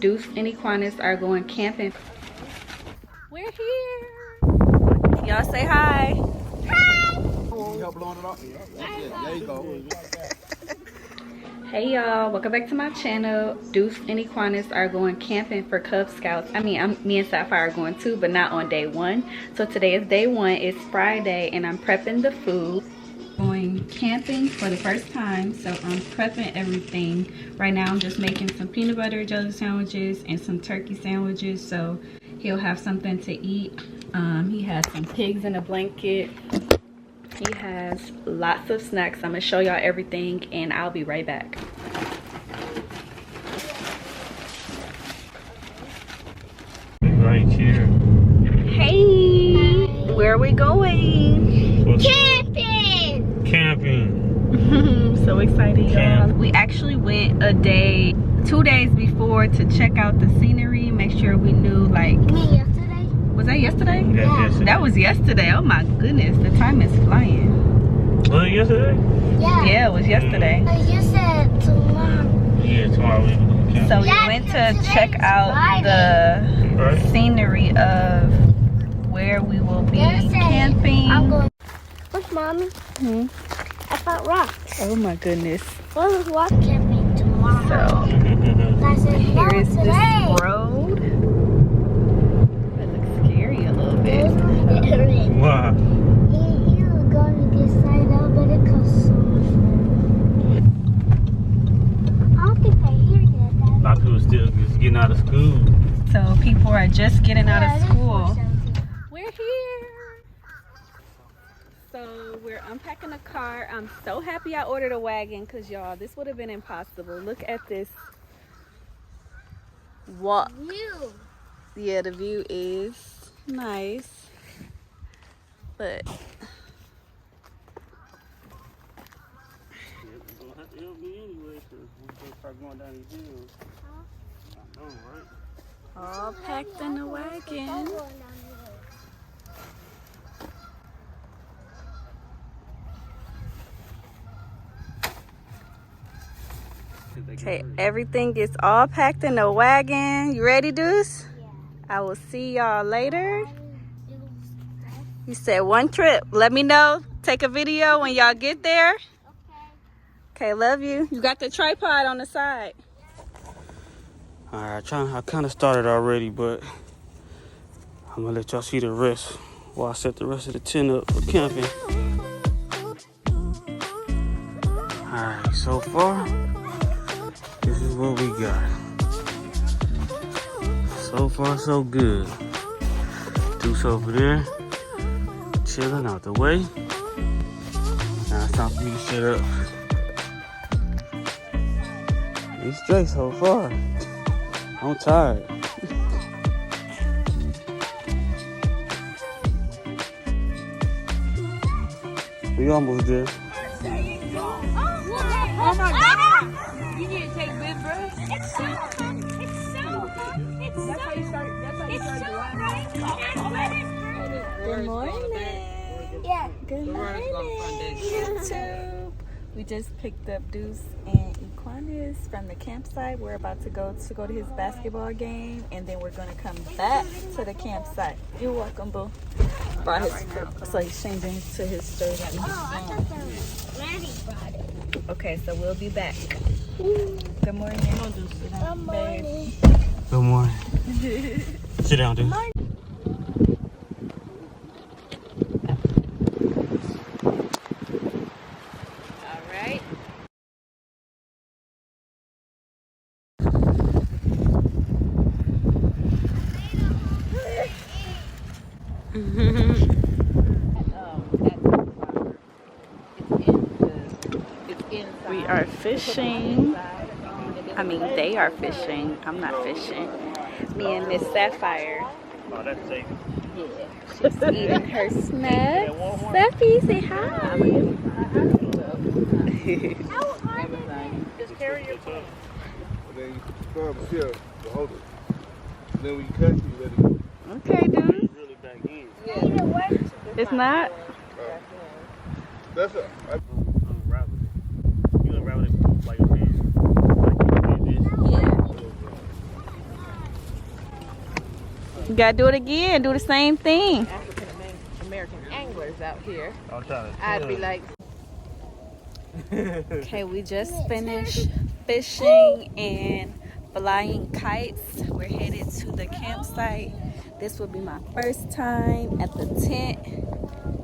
Deuce and Equanus are going camping. We're here. Y'all say hi. Hi. There you go. Hey y'all, welcome back to my channel. Deuce and Equanus are going camping for Cub Scouts. Me and Sapphire are going too, but not on day one. So today is day one. It's Friday and I'm prepping the food. Going camping for the first time, so I'm prepping everything. Right now I'm just making some peanut butter jelly sandwiches and some turkey sandwiches, so he'll have something to eat. He has some pigs in a blanket. He has lots of snacks. I'm gonna show y'all everything and I'll be right back. Right here. Hey, where are we going? Camping. So excited, y'all. We actually went 2 days before to check out the scenery, make sure we knew like. Yesterday? Was that yesterday? Yeah. Yesterday. That was yesterday. Oh my goodness, the time is flying. Was it yesterday? Yeah. Yeah, it was yesterday. You said tomorrow. Yeah, tomorrow we go camping. So we went to check out the scenery of where we will be camping. Look, Mommy. Hmm? I found rocks. Oh my goodness. We'll rock camping tomorrow. So I said, no, here is today. this road. It looks scary a little bit. Wow. He was going to get signed up, but it costs so much money. I don't think I hear you, A Daddy. lot of people still just getting out of school. So people are just getting out of Yeah, school. that's 417. We're here. So we're unpacking the car. I'm so happy I ordered a wagon because y'all, this would have been impossible. Look at this walk. View. Yeah, the view is nice, but It'll be anyway, because we're going to start going down these hills. I know, right? all packed in the wagon. Okay, everything is all packed in the wagon. You ready, Deuce? Yeah. I will see y'all later. You said one trip. Let me know. Take a video when y'all get there. Okay, love you. You got the tripod on the side. Alright, I kind of started already, but I'm going to let y'all see the rest while I set the rest of the tent up for camping. Alright, so far, this is what we got. So far, so good. Deuce over there, chilling out the way. Now it's time for me to set up. It's straight so far. I'm tired. We almost there. Oh my God! You need to take big breaths. It's so fun. It's so fun. It's so fun. It's so fun. Good morning. Yeah. Good morning, YouTube. We just picked up Deuce and Equanus from the campsite. We're about to go to his basketball game, and then we're gonna come back to the campsite. You're welcome, boo. Brought his, so he's changing to his shirt. Oh, I thought that was Randy brought it. Okay, so we'll be back. Good morning. Good morning. Good morning. Sit down, dude. All right. We are fishing. I mean, they are fishing. I'm not fishing. Me and Miss Sapphire. Oh, that's safe. Yeah, she's eating her snacks. Sappy, say hi. Just carry your phone. Then you grab the shell to hold it. Then when you cut, you let it go. Okay, dude. It's really back in. It's not? That's it. Unravel it. You unravel it like your hand. Like you did this. Yeah. You gotta do it again. Do the same thing. African American anglers out here, I'm trying to I'd be like, Okay, we just finished fishing and flying kites. We're headed to the campsite. This will be my first time at the tent.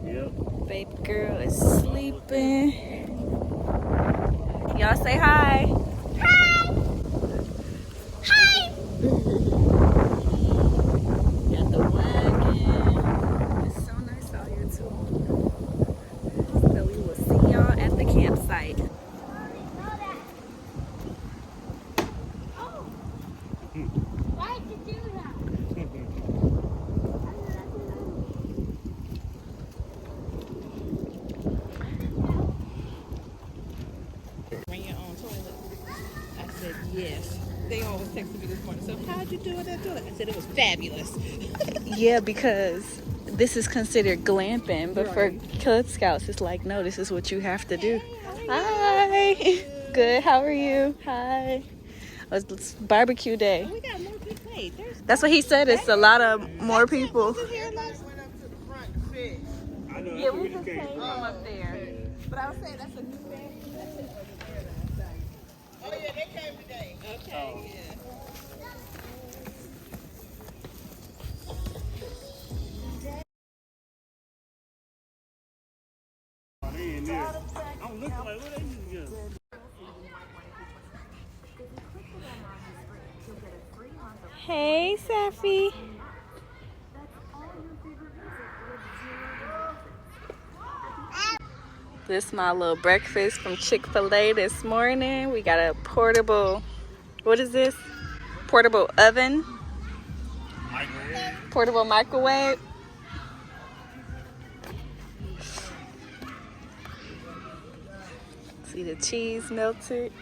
Yep. Baby girl is sleeping. Y'all say hi. Got the wagon. It's so nice out here too. So we will see y'all at the campsite. Why did you do that? bring your own toilet. I said, yes. They always texted me this morning. So how'd you do it? I said it was fabulous. Yeah, because this is considered glamping, but for Cub Scouts, it's like, no, this is what you have to do. Hi. Good. How are you? Hi. It's barbecue day. We got more people. Wait, there's That's what he said. It's a lot of more people. I know. Yeah, we just came from up there. But I was saying that's a new thing. That's it over there. Oh yeah, they came today. Okay, yeah. They in there. I'm looking like, what they used to get? Hey, Safi. This is my little breakfast from Chick-fil-A this morning. We got a portable, what is this? Portable oven. Microwave. Portable microwave. See the cheese melted.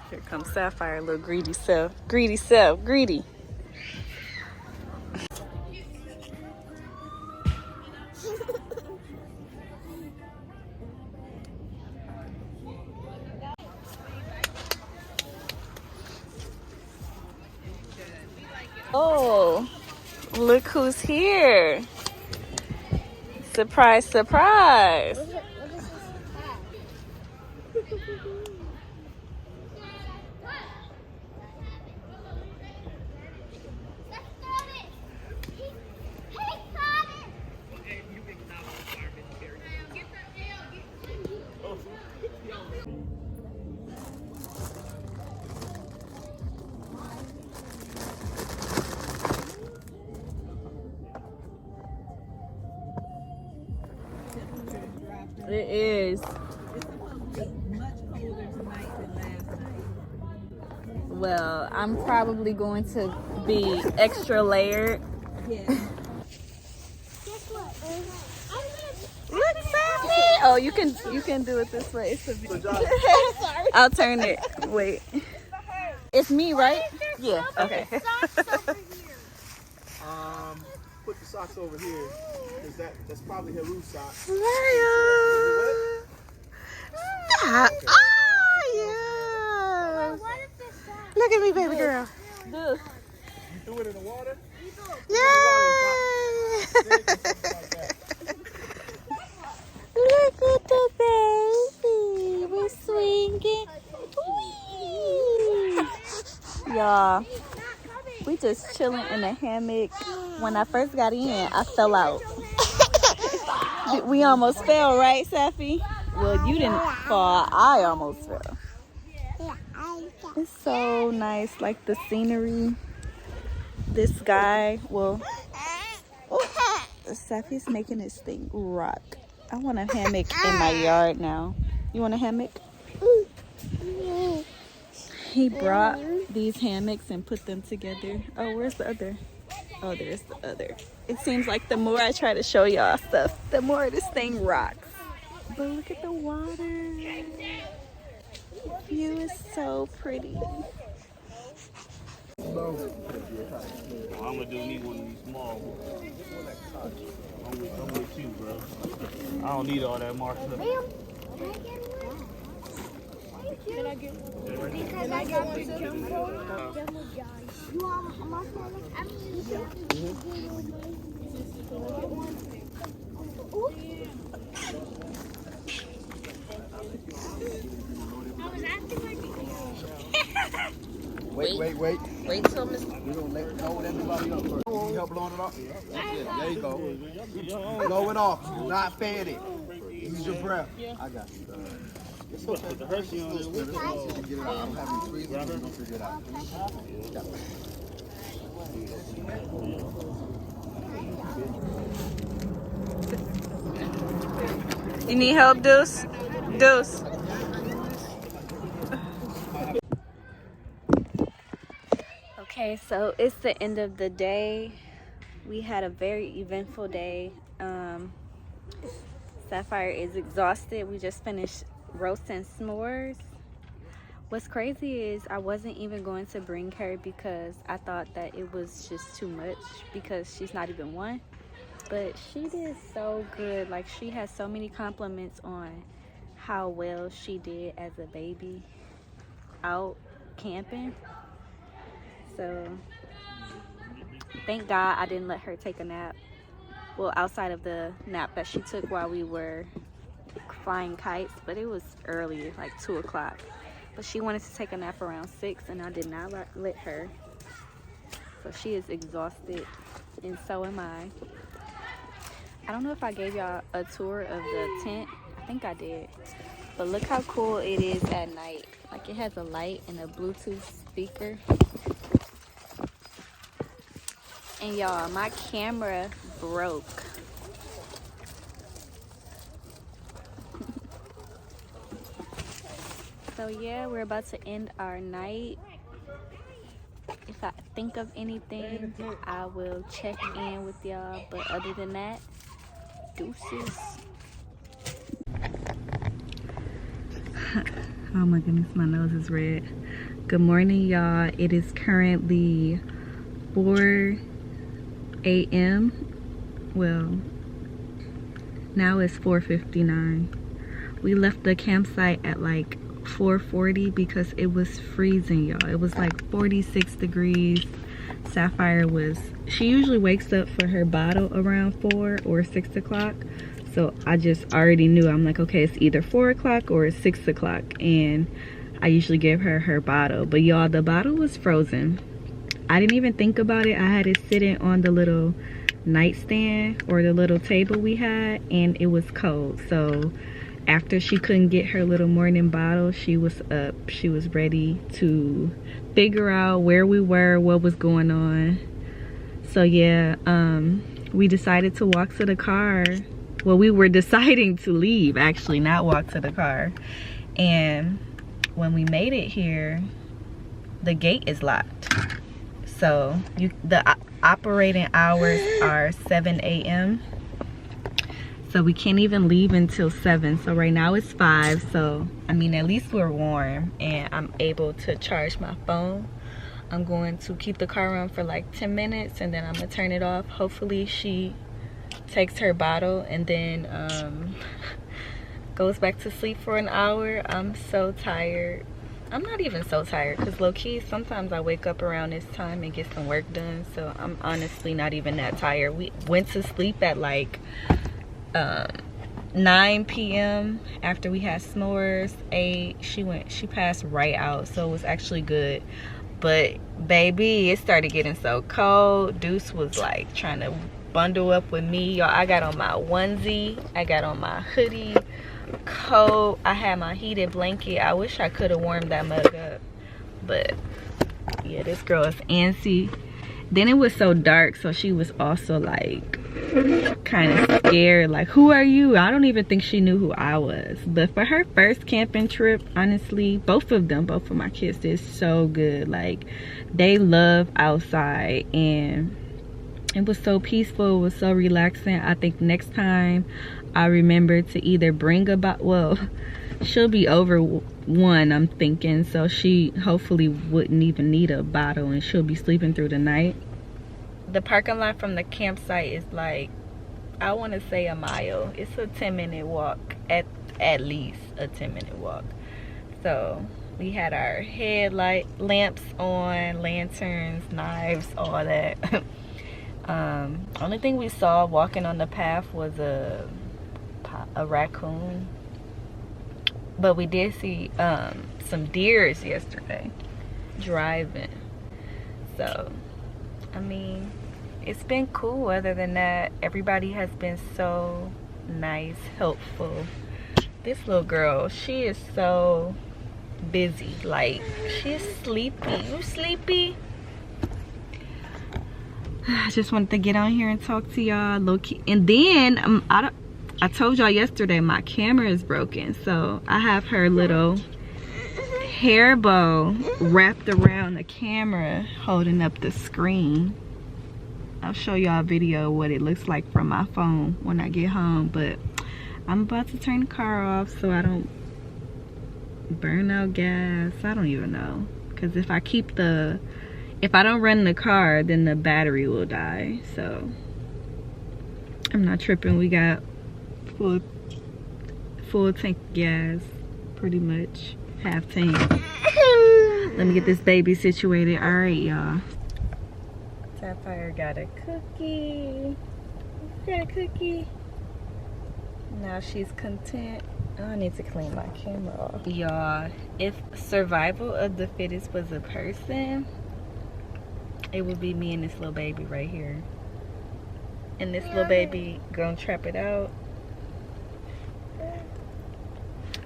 Here comes Sapphire, little greedy self. Greedy self, greedy. Oh, look who's here. Surprise, surprise. It is. Much colder tonight than last night. Well, I'm probably going to be extra layered. Yeah. Guess what? Look, Sammy! Oh, you can do it this way. It's a I'll turn it. Wait. It's me, right? Yeah. Okay. Socks over here. Put the socks over here. Is that's probably Haru's socks. Stop. Oh, yeah. What if this socks? Look at me, baby girl. You threw it in the water? Yay! Look at the baby. We're swinging. Whee! Y'all, we just chilling in a hammock. When I first got in, I fell out. We almost fell, right, Safi? Well, you didn't fall. I almost fell. It's so nice, like the scenery. This guy, well, Safi's making his thing rock. I want a hammock in my yard now. You want a hammock? He brought these hammocks and put them together. Oh, where's the other? Oh, there's the other. It seems like the more I try to show y'all stuff, the more this thing rocks. But look at the water. The view is so pretty. I'm gonna need one of these small ones. I'm with you, bro. I don't need all that marshmallow. Can I get one? Because I got the jumbo giant. You want a marshmallow? I mean, Wait. Wait till Miss. We're gonna let go with everybody up first. You need help blowing it off? That's it. There you go. Blow it off. Do not fan it. Use your breath. I got you. It's okay. The Hershey on it. Get it out. I'm having freezing. We're gonna figure it out. You need help, Deuce? Deuce. Okay, so it's the end of the day. We had a very eventful day. Sapphire is exhausted. We just finished roasting s'mores. What's crazy is I wasn't even going to bring her because I thought that it was just too much because she's not even one. But she did so good. Like, she has so many compliments on how well she did as a baby out camping. So thank God I didn't let her take a nap. Well, outside of the nap that she took while we were flying kites, but it was early, like 2 o'clock. But she wanted to take a nap around 6 and I did not let her. So she is exhausted and so am I. I don't know if I gave y'all a tour of the tent. I think I did. But look how cool it is at night. Like, it has a light and a Bluetooth speaker. And y'all, my camera broke. So yeah, we're about to end our night. If I think of anything, I will check in with y'all. But other than that, deuces. Oh my goodness, my nose is red. Good morning, y'all. It is currently 4 a.m. Well, now it's 4:59. We left the campsite at like 4:40 because it was freezing, y'all. It was like 46 degrees. Sapphire she usually wakes up for her bottle around 4 or 6 o'clock. So I just already knew. I'm like, okay, it's either 4 o'clock or it's 6 o'clock. And I usually give her bottle. But y'all, the bottle was frozen. I didn't even think about it. I had it sitting on the little nightstand or the little table we had, and it was cold. So after she couldn't get her little morning bottle, she was up. She was ready to figure out where we were, what was going on. So yeah, we decided to walk to the car. Well, we were deciding to leave, actually, not walk to the car. And when we made it here, the gate is locked. So the operating hours are 7 a.m. So we can't even leave until 7. So right now it's 5. So I mean, at least we're warm and I'm able to charge my phone. I'm going to keep the car on for like 10 minutes and then I'm gonna turn it off. Hopefully she takes her bottle and then goes back to sleep for an hour. I'm so tired. I'm not even so tired because low-key sometimes I wake up around this time and get some work done. So I'm honestly not even that tired. We went to sleep at like 9 p.m. after we had s'mores. 8, she passed right out, so it was actually good. But baby, it started getting so cold. Deuce was like trying to bundle up with me, y'all. I got on my onesie, I got on my hoodie, coat. I had my heated blanket. I wish I could have warmed that mug up, but yeah, this girl is antsy. Then it was so dark, so she was also like kind of scared, like, who are you? I don't even think she knew who I was. But for her first camping trip, honestly, both of my kids did so good. Like, they love outside and it was so peaceful. It was so relaxing. I think next time I remember to either bring a bottle. Well, she'll be over 1, I'm thinking, so she hopefully wouldn't even need a bottle and she'll be sleeping through the night. The parking lot from the campsite is like, I want to say a mile. It's a 10-minute walk, at least a 10-minute walk So we had our headlight lamps on, lanterns, knives, all that. Only thing we saw walking on the path was a raccoon, but we did see some deers yesterday driving. So I mean, it's been cool. Other than that, everybody has been so nice, helpful. This little girl, she is so busy. Like, she's sleepy. You sleepy? I just wanted to get on here and talk to y'all low key. And then I told y'all yesterday my camera is broken, so I have her little hair bow wrapped around the camera holding up the screen. I'll show y'all a video of what it looks like from my phone when I get home, but I'm about to turn the car off so I don't burn out gas. I don't even know, because if I don't run the car, then the battery will die. So I'm not tripping. We got full tank of gas, pretty much half tank. Let me get this baby situated. All right, y'all. Sapphire got a cookie. Got a cookie. Now she's content. Oh, I need to clean my camera off. Y'all, if survival of the fittest was a person, it would be me and this little baby right here. And this little baby gonna trap it out.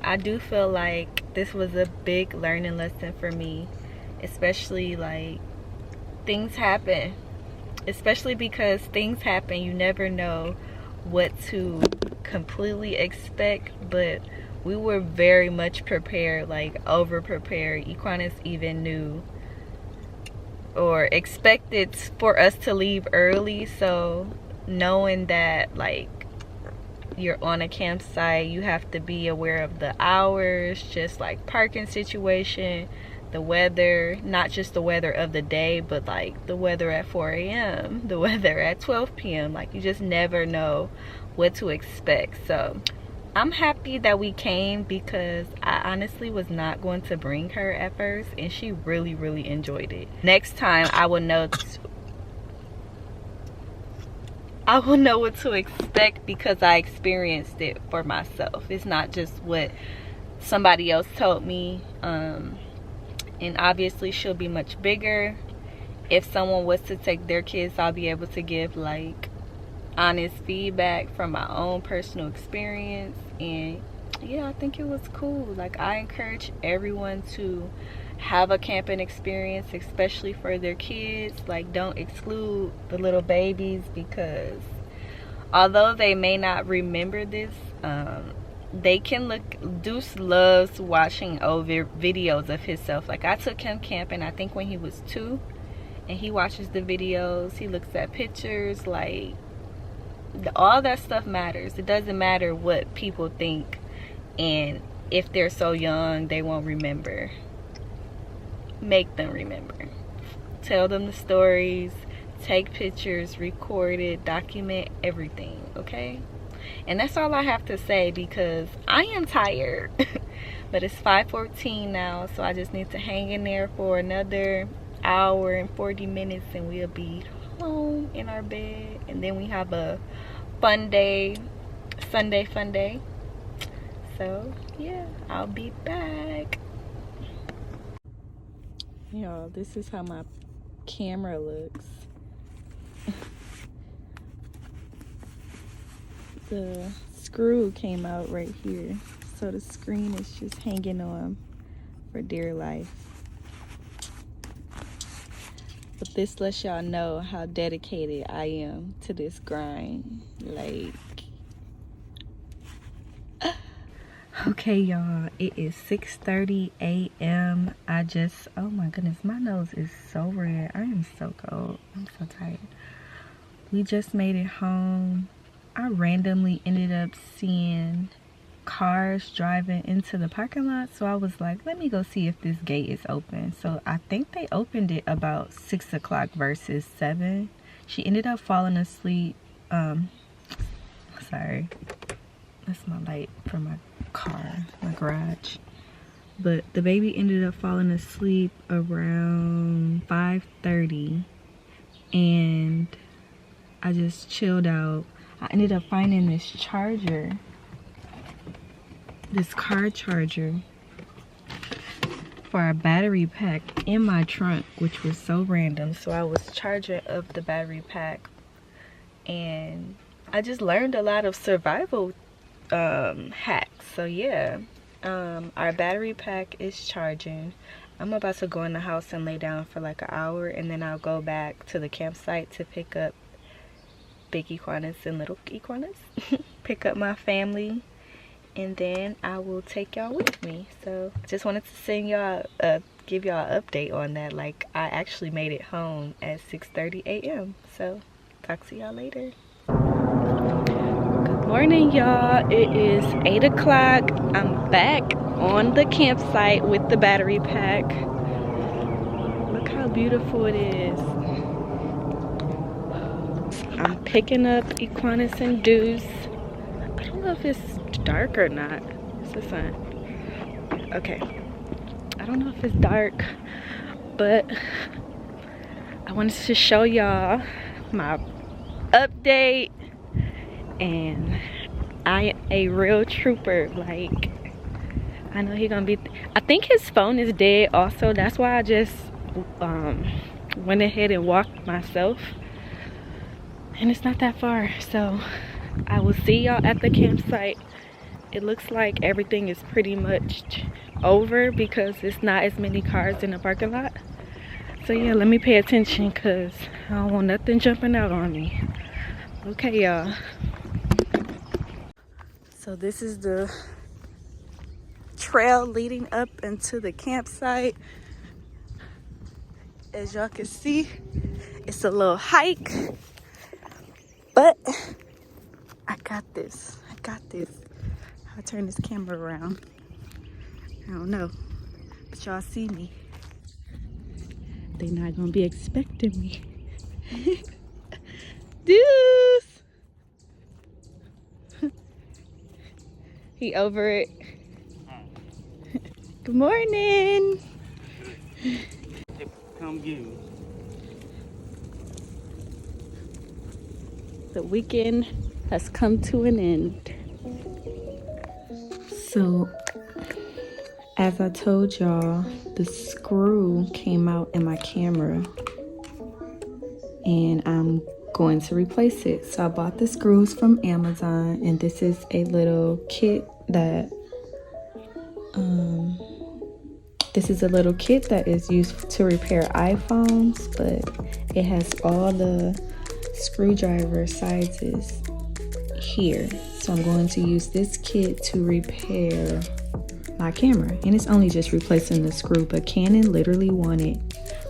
I do feel like this was a big learning lesson for me, especially like things happen. Especially because things happen, you never know what to completely expect, but we were very much prepared, like over prepared. Equinus even knew or expected for us to leave early, so knowing that like you're on a campsite, you have to be aware of the hours, just like parking situation, the weather, not just the weather of the day, but like the weather at 4 a.m., the weather at 12 p.m. Like, you just never know what to expect. So I'm happy that we came, because I honestly was not going to bring her at first, and she really enjoyed it. Next time I will know what to expect, because I experienced it for myself. It's not just what somebody else told me. And obviously she'll be much bigger. If someone was to take their kids, I'll be able to give like honest feedback from my own personal experience. And yeah, I think it was cool. Like, I encourage everyone to have a camping experience, especially for their kids. Like, don't exclude the little babies, because although they may not remember this, they can look. Deuce loves watching old videos of himself. Like, I took him camping, I think when he was 2, and he watches the videos, he looks at pictures. Like, all that stuff matters. It doesn't matter what people think, and if they're so young they won't remember. Make them remember. Tell them the stories, take pictures, record it, document everything, okay? And that's all I have to say, because I am tired. But it's 5:14 now, so I just need to hang in there for another hour and 40 minutes, and we'll be home in our bed. And then we have a fun day, Sunday fun day. So yeah, I'll be back. Y'all, this is how my camera looks. The screw came out right here, so the screen is just hanging on for dear life. But this lets y'all know how dedicated I am to this grind. Like, okay, y'all, it is 6:30 a.m. Oh my goodness, my nose is so red. I am so cold. I'm so tired. We just made it home. I randomly ended up seeing cars driving into the parking lot, so I was like, let me go see if this gate is open. So I think they opened it about 6 o'clock versus 7. She ended up falling asleep. Sorry, that's my light from my car, my garage. but the baby ended up falling asleep around 5:30, and I just chilled out. I ended up finding this charger, this car charger for our battery pack in my trunk, which was so random. So I was charging up the battery pack, and I just learned a lot of survival hacks. So yeah, our battery pack is charging. I'm about to go in the house and lay down for like an hour, and then I'll go back to the campsite to pick up big iguanas and little iguanas, pick up my family, and then I will take y'all with me. So I just wanted to send y'all give y'all an update on that. Like, I actually made it home at 6:30 a.m. So talk to y'all later. Good morning, y'all. It is 8 o'clock. I'm back on the campsite with the battery pack. Look how beautiful it is. I'm picking up iguanas and deuce. I don't know if it's dark or not. It's the sun. Okay. I don't know if it's dark, but I wanted to show y'all my update, and I am a real trooper. Like, I know he gonna be, I think his phone is dead also. That's why I just went ahead and walked myself, and it's not that far. So I will see y'all at the campsite. It looks like everything is pretty much over because it's not as many cars in the parking lot. So yeah, let me pay attention because I don't want nothing jumping out on me. Okay, y'all. So this is the trail leading up into the campsite. As y'all can see, it's a little hike, but I got this. I got this. I'll turn this camera around. I don't know, but y'all see me. They're not gonna be expecting me. Deuce! He over it. Good morning. Come get me. The weekend has come to an end. So, as I told y'all, the screw came out in my camera, and I'm going to replace it. So I bought the screws from Amazon, and this is a little kit that is used to repair iPhones, but it has all the screwdriver sizes here. So I'm going to use this kit to repair my camera, and it's only just replacing the screw, but Canon literally wanted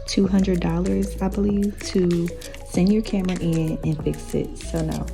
$200, I believe, to send your camera in and fix it. So no,